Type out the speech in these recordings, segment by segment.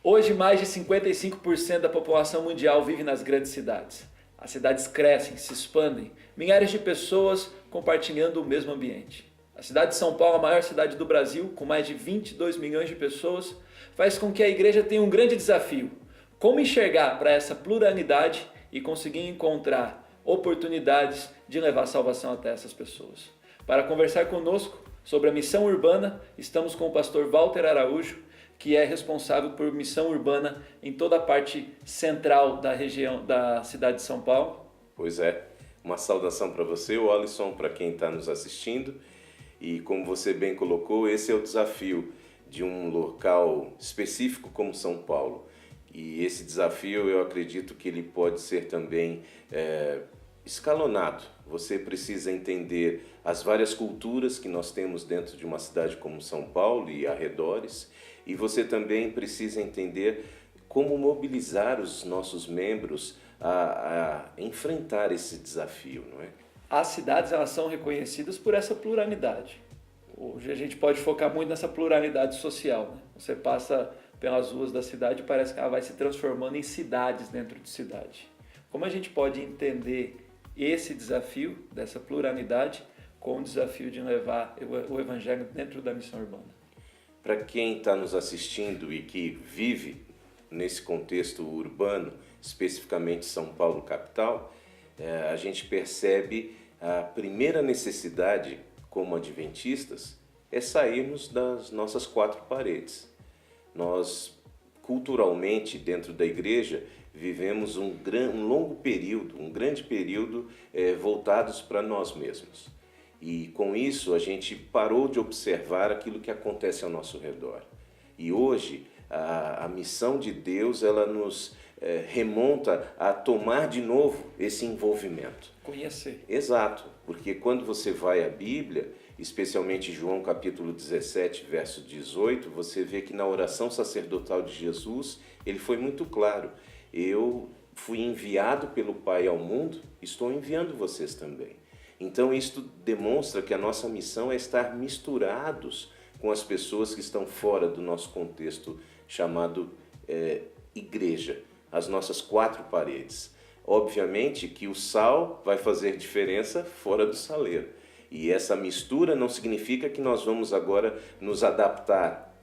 Hoje, mais de 55% da população mundial vive nas grandes cidades. As cidades crescem, se expandem, milhares de pessoas compartilhando o mesmo ambiente. A cidade de São Paulo, a maior cidade do Brasil, com mais de 22 milhões de pessoas, faz com que a igreja tenha um grande desafio: como enxergar para essa pluralidade e conseguir encontrar oportunidades de levar salvação até essas pessoas. Para conversar conosco sobre a missão urbana, estamos com o pastor Walter Araújo, que é responsável por missão urbana em toda a parte central da região da cidade de São Paulo. Pois é, uma saudação para você, Alisson, para quem está nos assistindo. E como você bem colocou, esse é o desafio de um local específico como São Paulo. E esse desafio, eu acredito que ele pode ser também escalonado. Você precisa entender as várias culturas que nós temos dentro de uma cidade como São Paulo e arredores. E você também precisa entender como mobilizar os nossos membros a enfrentar esse desafio, não é? As cidades, elas são reconhecidas por essa pluralidade. Hoje a gente pode focar muito nessa pluralidade social, né? Você passa pelas ruas da cidade e parece que ela vai se transformando em cidades dentro de cidade. Como a gente pode entender esse desafio dessa pluralidade com o desafio de levar o evangelho dentro da missão urbana? Para quem está nos assistindo e que vive nesse contexto urbano, especificamente São Paulo capital, a gente percebe a primeira necessidade como adventistas é sairmos das nossas quatro paredes. Nós, culturalmente, dentro da igreja, vivemos um longo período, um grande período voltados para nós mesmos. E com isso a gente parou de observar aquilo que acontece ao nosso redor. E hoje a missão de Deus, ela nos remonta a tomar de novo esse envolvimento. Conhecer. Exato, porque quando você vai à Bíblia, especialmente João capítulo 17, verso 18, você vê que na oração sacerdotal de Jesus, ele foi muito claro: eu fui enviado pelo Pai ao mundo, estou enviando vocês também. Então isto demonstra que a nossa missão é estar misturados com as pessoas que estão fora do nosso contexto chamado igreja, as nossas quatro paredes. Obviamente que o sal vai fazer diferença fora do saleiro. E essa mistura não significa que nós vamos agora nos adaptar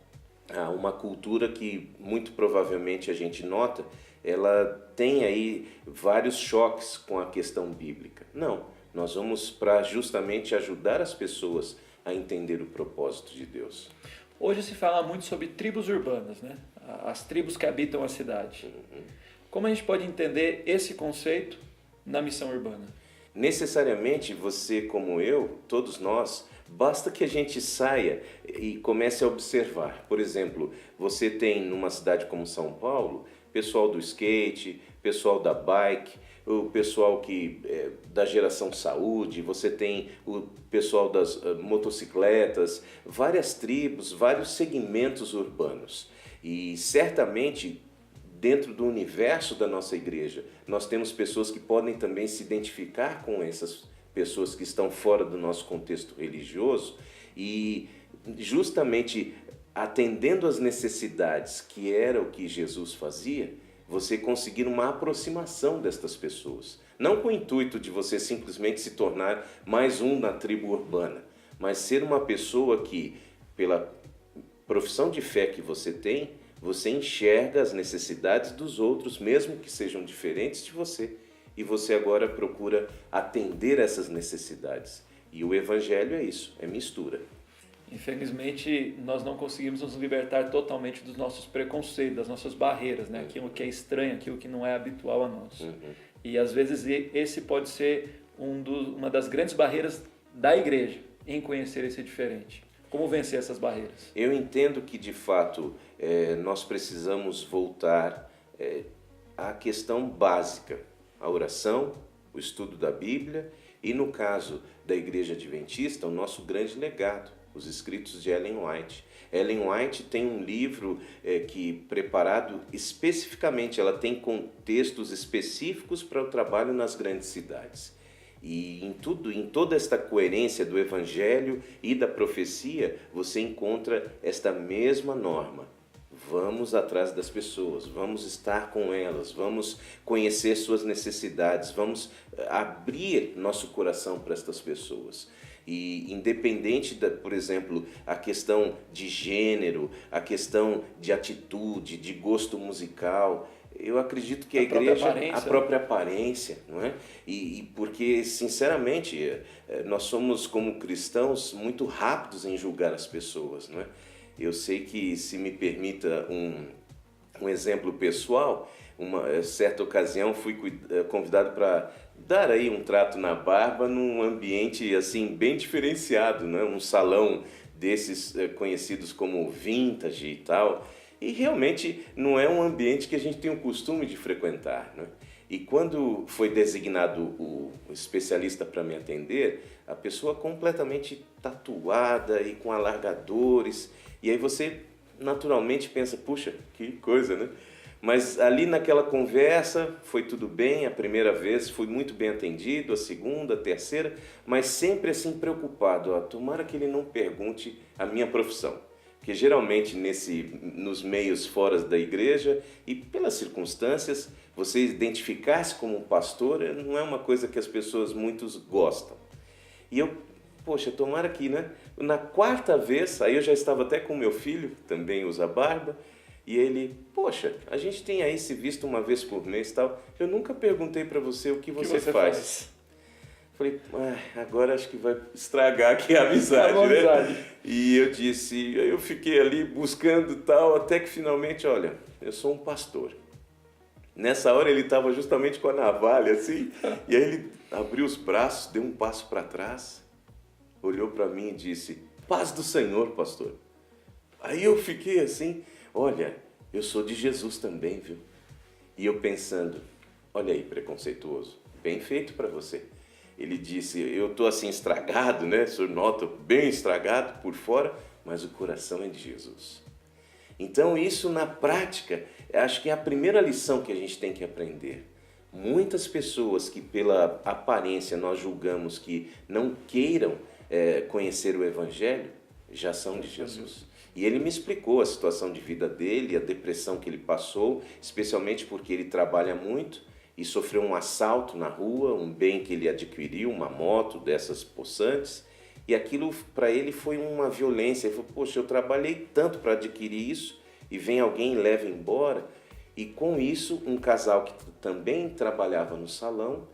a uma cultura que muito provavelmente a gente nota, ela tem aí vários choques com a questão bíblica. Não. Nós vamos para justamente ajudar as pessoas a entender o propósito de Deus. Hoje se fala muito sobre tribos urbanas, né? As tribos que habitam a cidade. Como a gente pode entender esse conceito na missão urbana? Necessariamente você, como eu, todos nós, basta que a gente saia e comece a observar. Por exemplo, você tem numa cidade como São Paulo, pessoal do skate, pessoal da bike, o pessoal da geração saúde, você tem o pessoal das motocicletas, várias tribos, vários segmentos urbanos. E certamente, dentro do universo da nossa igreja, nós temos pessoas que podem também se identificar com essas pessoas que estão fora do nosso contexto religioso e justamente atendendo às necessidades, que era o que Jesus fazia, você conseguir uma aproximação destas pessoas. Não com o intuito de você simplesmente se tornar mais um na tribo urbana, mas ser uma pessoa que, pela profissão de fé que você tem, você enxerga as necessidades dos outros, mesmo que sejam diferentes de você, e você agora procura atender essas necessidades. E o Evangelho é isso, é mistura. Infelizmente, nós não conseguimos nos libertar totalmente dos nossos preconceitos, das nossas barreiras, né? Aquilo que é estranho, aquilo que não é habitual a nós. E às vezes esse pode ser uma das grandes barreiras da igreja, em conhecer esse diferente. Como vencer essas barreiras? Eu entendo que, de fato, nós precisamos voltar à questão básica, a oração, o estudo da Bíblia e, no caso da Igreja Adventista, o nosso grande legado, os escritos de Ellen White. Ellen White tem um livro preparado especificamente, ela tem contextos específicos para o trabalho nas grandes cidades. E em toda esta coerência do Evangelho e da profecia, você encontra esta mesma norma. vamos atrás das pessoas, vamos estar com elas, vamos conhecer suas necessidades, vamos abrir nosso coração para estas pessoas. E independente por exemplo, a questão de gênero, a questão de atitude, de gosto musical, eu acredito que a igreja, a própria aparência, não é? E porque, sinceramente, nós somos, como cristãos, muito rápidos em julgar as pessoas, não é? Eu sei que, se me permita um exemplo pessoal, uma certa ocasião fui convidado para dar aí um trato na barba num ambiente assim bem diferenciado, né? Um salão desses conhecidos como vintage e tal, e realmente não é um ambiente que a gente tem o costume de frequentar, né? E quando foi designado o especialista para me atender, a pessoa completamente tatuada e com alargadores, e aí você naturalmente pensa, puxa, que coisa, né? Mas ali naquela conversa foi tudo bem, a primeira vez fui muito bem atendido, a segunda, a terceira, mas sempre assim preocupado, tomara que ele não pergunte a minha profissão. Porque geralmente nos meios fora da igreja e pelas circunstâncias, você identificar-se como um pastor não é uma coisa que as pessoas muitos gostam. E eu, poxa, tomara que, né? Na quarta vez, aí eu já estava até com meu filho, também usa barba, e ele, poxa, a gente tem aí se visto uma vez por mês e tal. Eu nunca perguntei para você o que você faz. Falei, agora acho que vai estragar aqui a amizade, né? E eu disse, eu fiquei ali buscando tal, até que finalmente, olha, eu sou um pastor. Nessa hora ele estava justamente com a navalha assim, e aí ele abriu os braços, deu um passo para trás, olhou para mim e disse, paz do Senhor, pastor. Aí eu fiquei assim, olha, eu sou de Jesus também, viu? E eu pensando, olha aí, preconceituoso, bem feito para você. Ele disse, eu estou assim estragado, né? O senhor nota, bem estragado por fora, mas o coração é de Jesus. Então isso na prática, acho que é a primeira lição que a gente tem que aprender. Muitas pessoas que pela aparência nós julgamos que não queiram conhecer o Evangelho, já são de Jesus. E ele me explicou a situação de vida dele, a depressão que ele passou, especialmente porque ele trabalha muito e sofreu um assalto na rua, um bem que ele adquiriu, uma moto dessas possantes, e aquilo para ele foi uma violência. Ele falou, poxa, eu trabalhei tanto para adquirir isso, e vem alguém e leva embora. E com isso, um casal que também trabalhava no salão,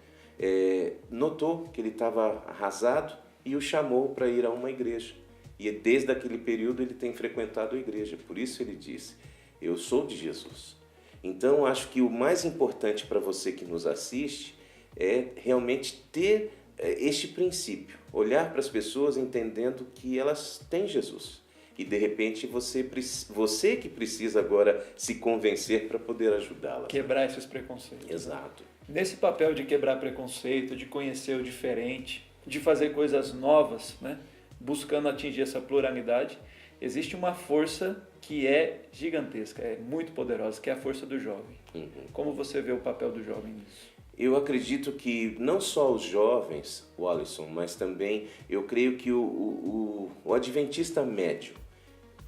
notou que ele estava arrasado e o chamou para ir a uma igreja. E desde aquele período ele tem frequentado a igreja. Por isso ele disse, eu sou de Jesus. Então acho que o mais importante para você que nos assiste é realmente ter este princípio. Olhar para as pessoas entendendo que elas têm Jesus. E de repente você que precisa agora se convencer para poder ajudá-la. Quebrar esses preconceitos. Exato. Nesse papel de quebrar preconceito, de conhecer o diferente, de fazer coisas novas, né? Buscando atingir essa pluralidade, existe uma força que é gigantesca, é muito poderosa, que é a força do jovem. Uhum. Como você vê o papel do jovem nisso? Eu acredito que não só os jovens, Alisson, mas também eu creio que o adventista médio,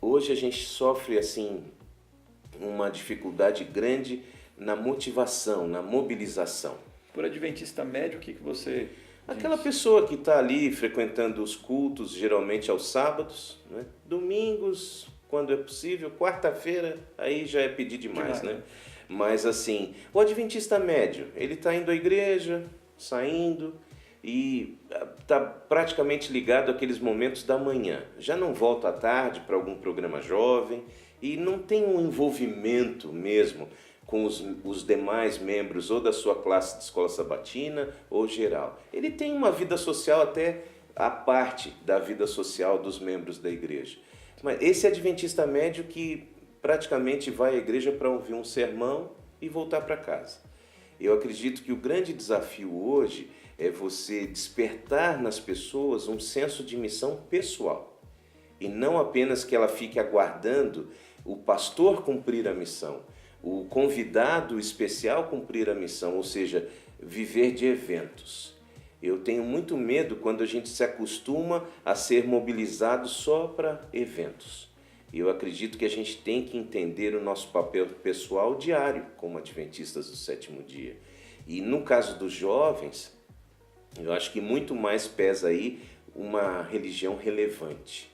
hoje a gente sofre assim uma dificuldade grande na motivação, na mobilização. Por adventista médio, o que você... Aquela pessoa que está ali frequentando os cultos, geralmente aos sábados, né? Domingos, quando é possível, quarta-feira, aí já é pedir demais, né? Mas assim, o adventista médio, ele está indo à igreja, saindo e está praticamente ligado àqueles momentos da manhã. Já não volta à tarde para algum programa jovem e não tem um envolvimento mesmo com os demais membros ou da sua classe de escola sabatina ou geral. Ele tem uma vida social até à parte da vida social dos membros da igreja. Mas esse adventista médio que praticamente vai à igreja para ouvir um sermão e voltar para casa. Eu acredito que o grande desafio hoje é você despertar nas pessoas um senso de missão pessoal. E não apenas que ela fique aguardando o pastor cumprir a missão, o convidado especial cumprir a missão, ou seja, viver de eventos. Eu tenho muito medo quando a gente se acostuma a ser mobilizado só para eventos. Eu acredito que a gente tem que entender o nosso papel pessoal diário como adventistas do sétimo dia. E no caso dos jovens, eu acho que muito mais pesa aí uma religião relevante.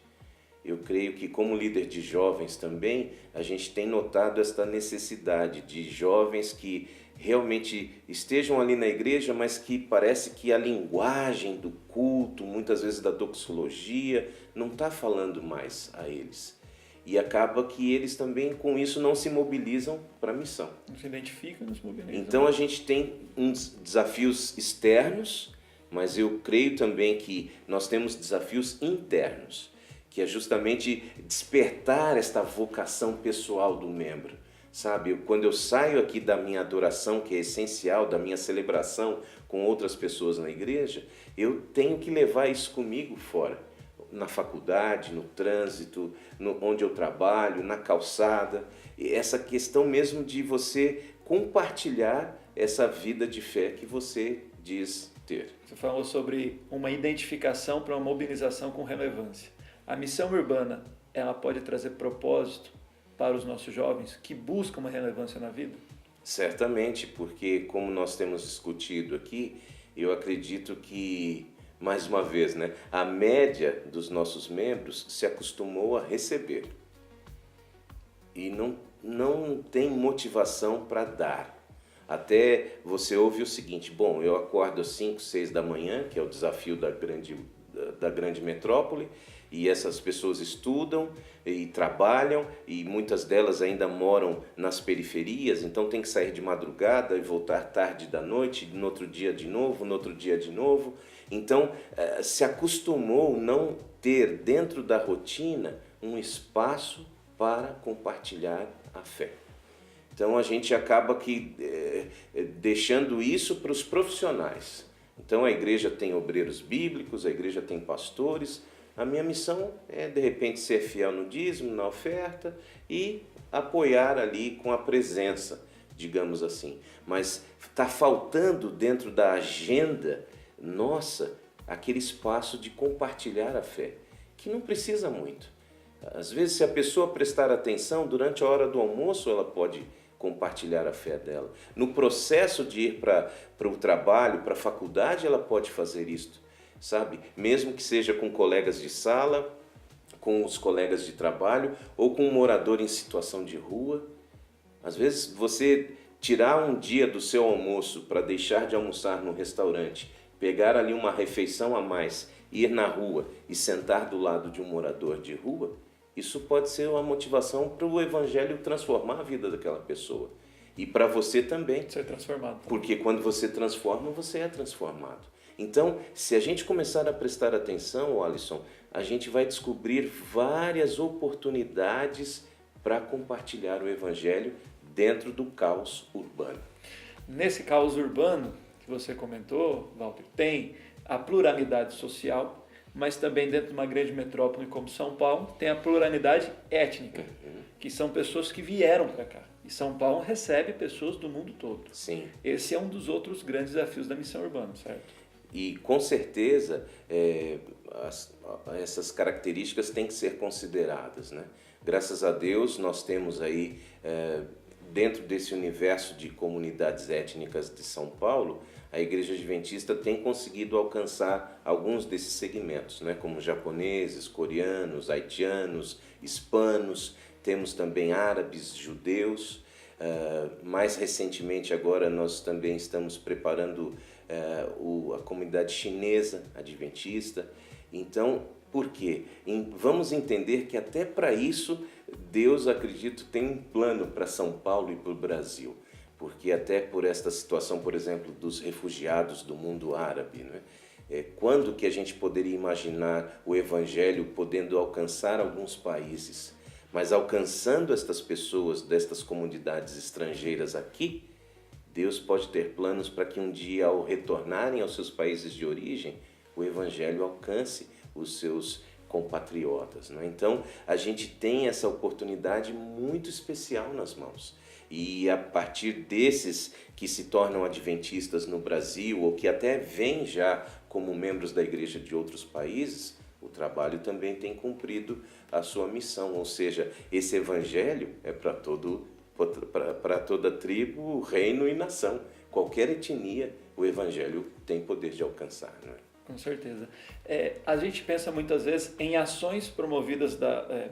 Eu creio que como líder de jovens também, a gente tem notado esta necessidade de jovens que realmente estejam ali na igreja, mas que parece que a linguagem do culto, muitas vezes da doxologia, não está falando mais a eles. E acaba que eles também com isso não se mobilizam para a missão. Não se identificam, não se mobilizam. Então a gente tem uns desafios externos, mas eu creio também que nós temos desafios internos, que é justamente despertar esta vocação pessoal do membro. Sabe, quando eu saio aqui da minha adoração, que é essencial, da minha celebração com outras pessoas na igreja, eu tenho que levar isso comigo fora. Na faculdade, no trânsito, onde eu trabalho, na calçada. E essa questão mesmo de você compartilhar essa vida de fé que você diz ter. Você falou sobre uma identificação para uma mobilização com relevância. A missão urbana, ela pode trazer propósito para os nossos jovens que buscam uma relevância na vida? Certamente, porque como nós temos discutido aqui, eu acredito que, mais uma vez, né, a média dos nossos membros se acostumou a receber e não tem motivação para dar. Até você ouve o seguinte: bom, eu acordo às 5, 6 da manhã, que é o desafio da grande metrópole, e essas pessoas estudam e trabalham, e muitas delas ainda moram nas periferias, então tem que sair de madrugada e voltar tarde da noite, no outro dia de novo, no outro dia de novo. Então se acostumou não ter dentro da rotina um espaço para compartilhar a fé. Então a gente acaba que deixando isso para os profissionais. Então a igreja tem obreiros bíblicos, a igreja tem pastores. A minha missão é, de repente, ser fiel no dízimo, na oferta e apoiar ali com a presença, digamos assim. Mas está faltando dentro da agenda nossa aquele espaço de compartilhar a fé, que não precisa muito. Às vezes, se a pessoa prestar atenção, durante a hora do almoço ela pode compartilhar a fé dela. No processo de ir para o trabalho, para a faculdade, ela pode fazer isto. Sabe? Mesmo que seja com colegas de sala, com os colegas de trabalho ou com um morador em situação de rua. Às vezes você tirar um dia do seu almoço para deixar de almoçar no restaurante, pegar ali uma refeição a mais, ir na rua e sentar do lado de um morador de rua, isso pode ser uma motivação para o evangelho transformar a vida daquela pessoa. E para você também. Ser transformado. Porque quando você transforma, você é transformado. Então, se a gente começar a prestar atenção, Alisson, a gente vai descobrir várias oportunidades para compartilhar o Evangelho dentro do caos urbano. Nesse caos urbano que você comentou, Walter, tem a pluralidade social, mas também dentro de uma grande metrópole como São Paulo, tem a pluralidade étnica, que são pessoas que vieram para cá. E São Paulo recebe pessoas do mundo todo. Sim. Esse é um dos outros grandes desafios da missão urbana, certo? E com certeza essas características têm que ser consideradas, né? Graças a Deus nós temos aí, dentro desse universo de comunidades étnicas de São Paulo, a Igreja Adventista tem conseguido alcançar alguns desses segmentos, né? Como japoneses, coreanos, haitianos, hispanos, temos também árabes, judeus. Mais recentemente agora nós também estamos preparando a comunidade chinesa adventista. Então, por quê? Vamos entender que até para isso Deus, acredito, tem um plano para São Paulo e para o Brasil. Porque até por esta situação, por exemplo, dos refugiados do mundo árabe, né? Quando que a gente poderia imaginar o Evangelho podendo alcançar alguns países? Mas alcançando estas pessoas destas comunidades estrangeiras aqui, Deus pode ter planos para que um dia, ao retornarem aos seus países de origem, o Evangelho alcance os seus compatriotas, né? Então, a gente tem essa oportunidade muito especial nas mãos. E a partir desses que se tornam adventistas no Brasil, ou que até vêm já como membros da igreja de outros países, O trabalho também tem cumprido a sua missão, ou seja, esse evangelho é para toda tribo, reino e nação. Qualquer etnia, o evangelho tem poder de alcançar, não é? Com certeza. A gente pensa muitas vezes em ações promovidas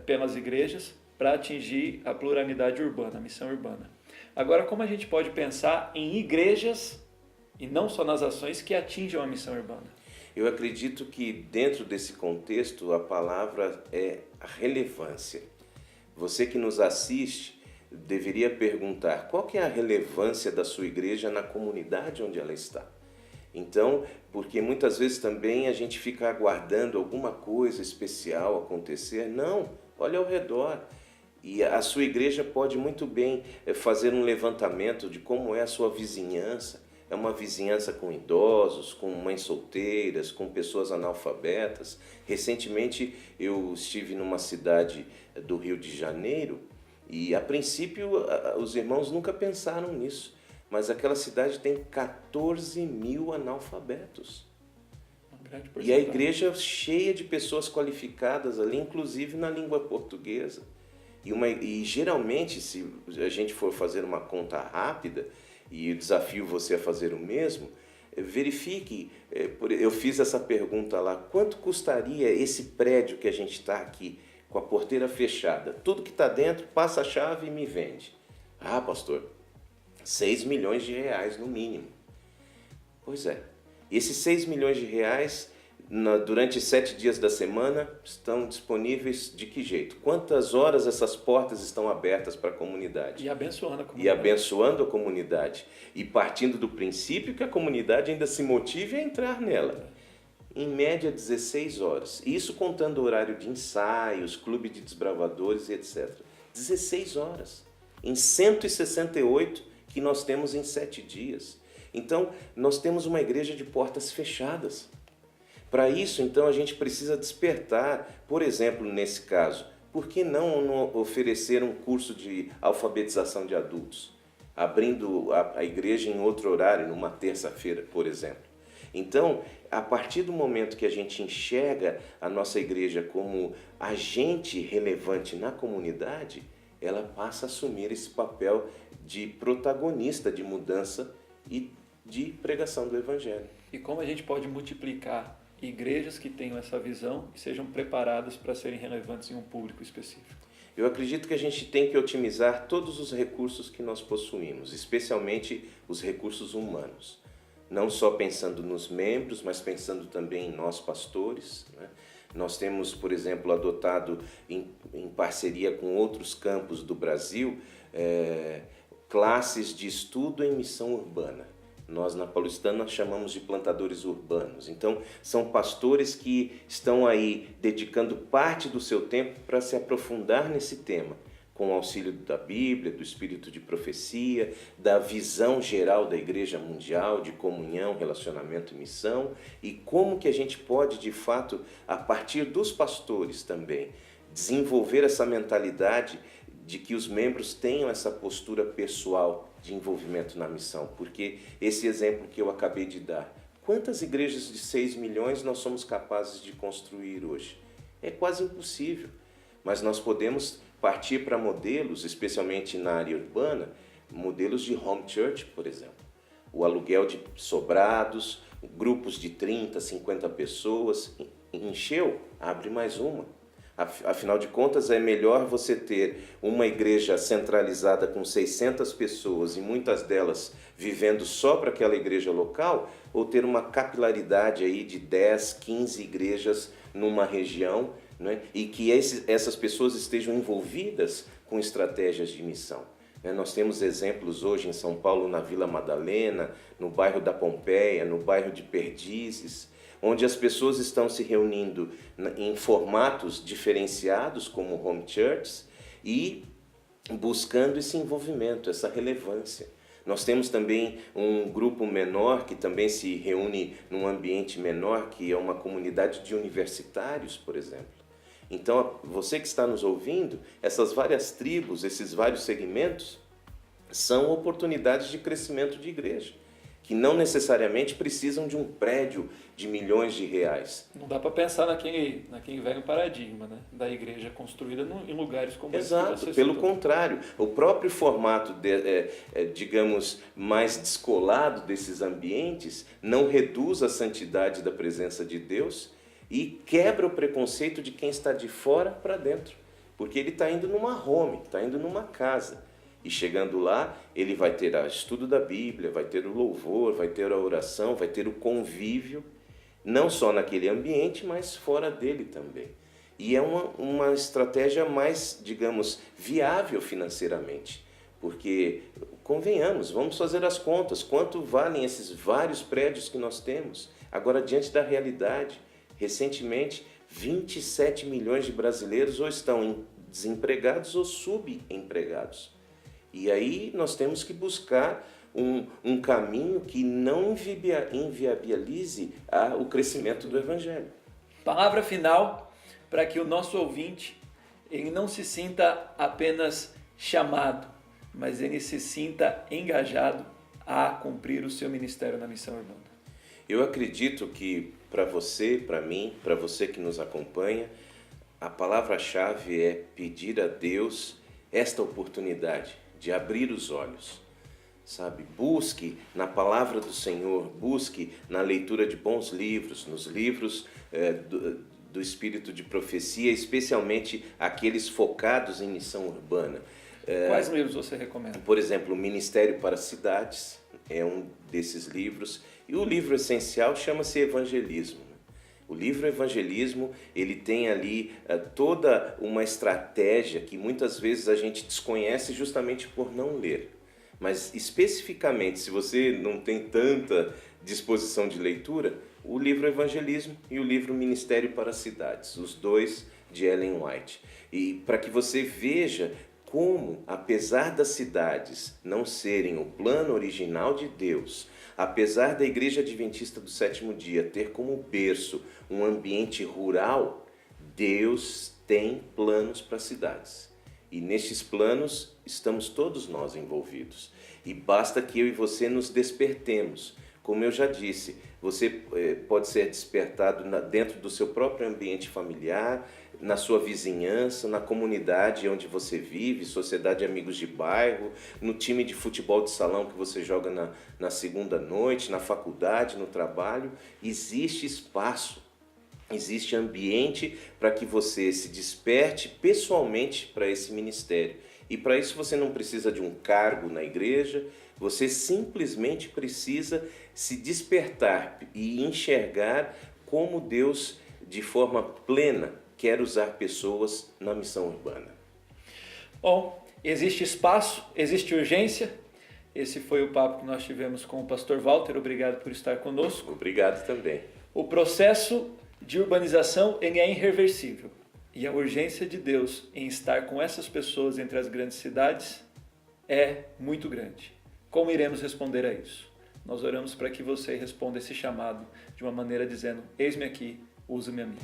pelas igrejas para atingir a pluralidade urbana, a missão urbana. Agora, como a gente pode pensar em igrejas, e não só nas ações, que atinjam a missão urbana? Eu acredito que dentro desse contexto a palavra é a relevância. Você que nos assiste deveria perguntar qual que é a relevância da sua igreja na comunidade onde ela está. Então, porque muitas vezes também a gente fica aguardando alguma coisa especial acontecer. Não, olha ao redor. E a sua igreja pode muito bem fazer um levantamento de como é a sua vizinhança. É uma vizinhança com idosos, com mães solteiras, com pessoas analfabetas. Recentemente eu estive numa cidade do Rio de Janeiro e a princípio os irmãos nunca pensaram nisso. Mas aquela cidade tem 14 mil analfabetos. E a igreja cheia de pessoas qualificadas ali, inclusive na língua portuguesa. E geralmente, se a gente for fazer uma conta rápida, e eu desafio você a fazer o mesmo, verifique, eu fiz essa pergunta lá, quanto custaria esse prédio que a gente está aqui, com a porteira fechada? Tudo que está dentro, passa a chave e me vende. Ah, pastor, 6 milhões de reais no mínimo. Pois é, esses 6 milhões de reais, durante 7 dias da semana, estão disponíveis de que jeito? Quantas horas essas portas estão abertas para a comunidade? E abençoando a comunidade. E abençoando a comunidade. E partindo do princípio que a comunidade ainda se motive a entrar nela. Em média, 16 horas. Isso contando o horário de ensaios, clube de desbravadores, etc. 16 horas. Em 168 que nós temos em 7 dias. Então, nós temos uma igreja de portas fechadas. Para isso, então, a gente precisa despertar, por exemplo, nesse caso, por que não oferecer um curso de alfabetização de adultos? Abrindo a igreja em outro horário, numa terça-feira, por exemplo. Então, a partir do momento que a gente enxerga a nossa igreja como agente relevante na comunidade, ela passa a assumir esse papel de protagonista de mudança e de pregação do Evangelho. E como a gente pode multiplicar igrejas que tenham essa visão e sejam preparadas para serem relevantes em um público específico? Eu acredito que a gente tem que otimizar todos os recursos que nós possuímos, especialmente os recursos humanos. Não só pensando nos membros, mas pensando também em nós pastores, né? Nós temos, por exemplo, adotado em parceria com outros campos do Brasil, classes de estudo em missão urbana. Nós na Paulistana chamamos de plantadores urbanos. Então, são pastores que estão aí dedicando parte do seu tempo para se aprofundar nesse tema, com o auxílio da Bíblia, do espírito de profecia, da visão geral da Igreja Mundial, de comunhão, relacionamento e missão, e como que a gente pode, de fato, a partir dos pastores também, desenvolver essa mentalidade de que os membros tenham essa postura pessoal de envolvimento na missão, porque esse exemplo que eu acabei de dar, quantas igrejas de 6 milhões nós somos capazes de construir hoje? É quase impossível, mas nós podemos partir para modelos, especialmente na área urbana, modelos de home church, por exemplo. O aluguel de sobrados, grupos de 30, 50 pessoas, encheu, abre mais uma. Afinal de contas, é melhor você ter uma igreja centralizada com 600 pessoas e muitas delas vivendo só para aquela igreja local, ou ter uma capilaridade aí de 10, 15 igrejas numa região, né? E que essas pessoas estejam envolvidas com estratégias de missão. Nós temos exemplos hoje em São Paulo, na Vila Madalena, no bairro da Pompeia, no bairro de Perdizes, onde as pessoas estão se reunindo em formatos diferenciados, como home churches, e buscando esse envolvimento, essa relevância. Nós temos também um grupo menor que também se reúne num ambiente menor, que é uma comunidade de universitários, por exemplo. Então, você que está nos ouvindo, essas várias tribos, esses vários segmentos, são oportunidades de crescimento de igreja, que não necessariamente precisam de um prédio de milhões de reais. Não dá para pensar naquele velho paradigma, né? Da igreja construída em lugares como esse. Exato, pelo contrário, o próprio formato, digamos, mais descolado desses ambientes não reduz a santidade da presença de Deus e quebra o preconceito de quem está de fora para dentro, porque ele está indo numa home, está indo numa casa. E chegando lá, ele vai ter o estudo da Bíblia, vai ter o louvor, vai ter a oração, vai ter o convívio, não só naquele ambiente, mas fora dele também. E é uma estratégia mais, digamos, viável financeiramente, porque, convenhamos, vamos fazer as contas, quanto valem esses vários prédios que nós temos? Agora, diante da realidade, recentemente, 27 milhões de brasileiros ou estão desempregados ou subempregados. E aí nós temos que buscar um caminho que não inviabilize o crescimento do Evangelho. Palavra final para que o nosso ouvinte ele não se sinta apenas chamado, mas ele se sinta engajado a cumprir o seu ministério na missão urbana. Eu acredito que para você, para mim, para você que nos acompanha, a palavra-chave é pedir a Deus esta oportunidade de abrir os olhos, sabe? Busque na palavra do Senhor, busque na leitura de bons livros, nos livros do espírito de profecia, especialmente aqueles focados em missão urbana. Quais livros você recomenda? Por exemplo, o Ministério para Cidades é um desses livros, e o livro essencial chama-se Evangelismo. O livro Evangelismo, ele tem ali toda uma estratégia que muitas vezes a gente desconhece justamente por não ler. Mas especificamente, se você não tem tanta disposição de leitura, o livro Evangelismo e o livro Ministério para Cidades, os dois de Ellen White. E para que você veja como, apesar das cidades não serem o plano original de Deus, apesar da Igreja Adventista do Sétimo Dia ter como berço um ambiente rural, Deus tem planos para as cidades. E nestes planos estamos todos nós envolvidos. E basta que eu e você nos despertemos. Como eu já disse, você pode ser despertado dentro do seu próprio ambiente familiar, na sua vizinhança, na comunidade onde você vive, sociedade de amigos de bairro, no time de futebol de salão que você joga na segunda noite, na faculdade, no trabalho. Existe espaço, existe ambiente para que você se desperte pessoalmente para esse ministério. E para isso você não precisa de um cargo na igreja, você simplesmente precisa se despertar e enxergar como Deus, de forma plena, quer usar pessoas na missão urbana. Bom, existe espaço, existe urgência. Esse foi o papo que nós tivemos com o pastor Walter. Obrigado por estar conosco. Obrigado também. O processo de urbanização ele é irreversível. E a urgência de Deus em estar com essas pessoas entre as grandes cidades é muito grande. Como iremos responder a isso? Nós oramos para que você responda esse chamado de uma maneira dizendo: eis-me aqui, usa-me a mim.